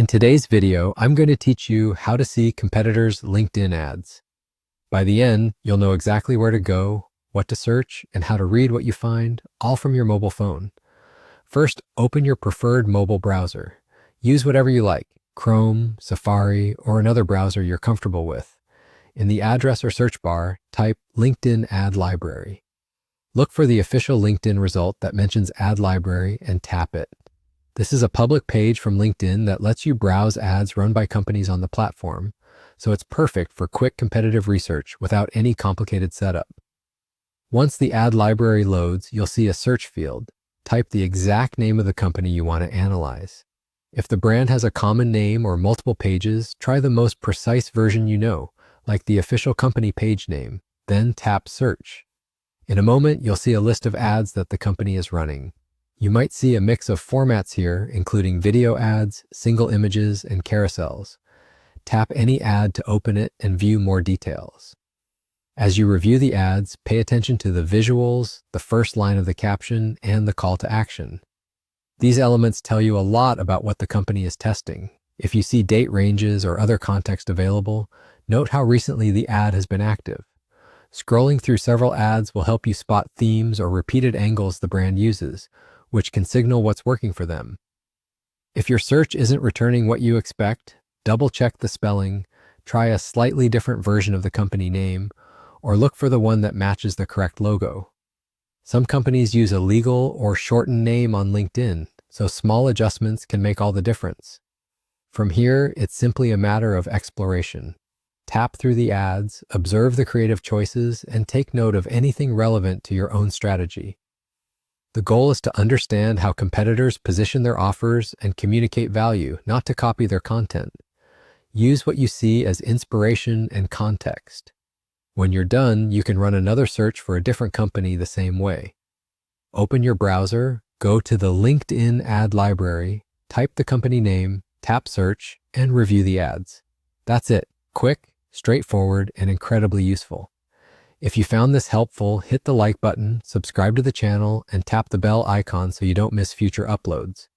In today's video, I'm going to teach you how to see competitors' LinkedIn ads. By the end, you'll know exactly where to go, what to search, and how to read what you find, all from your mobile phone. First, open your preferred mobile browser. Use whatever you like, Chrome, Safari, or another browser you're comfortable with. In the address or search bar, type LinkedIn Ad Library. Look for the official LinkedIn result that mentions Ad Library and tap it. This is a public page from LinkedIn that lets you browse ads run by companies on the platform, so it's perfect for quick competitive research without any complicated setup. Once the ad library loads, you'll see a search field. Type the exact name of the company you want to analyze. If the brand has a common name or multiple pages, try the most precise version you know, like the official company page name, then tap Search. In a moment, you'll see a list of ads that the company is running. You might see a mix of formats here, including video ads, single images, and carousels. Tap any ad to open it and view more details. As you review the ads, pay attention to the visuals, the first line of the caption, and the call to action. These elements tell you a lot about what the company is testing. If you see date ranges or other context available, note how recently the ad has been active. Scrolling through several ads will help you spot themes or repeated angles the brand uses, which can signal what's working for them. If your search isn't returning what you expect, double-check the spelling, try a slightly different version of the company name, or look for the one that matches the correct logo. Some companies use a legal or shortened name on LinkedIn, so small adjustments can make all the difference. From here, it's simply a matter of exploration. Tap through the ads, observe the creative choices, and take note of anything relevant to your own strategy. The goal is to understand how competitors position their offers and communicate value, not to copy their content. Use what you see as inspiration and context. When you're done, you can run another search for a different company the same way. Open your browser, go to the LinkedIn Ad Library, type the company name, tap Search, and review the ads. That's it. Quick, straightforward, and incredibly useful. If you found this helpful, hit the like button, subscribe to the channel, and tap the bell icon so you don't miss future uploads.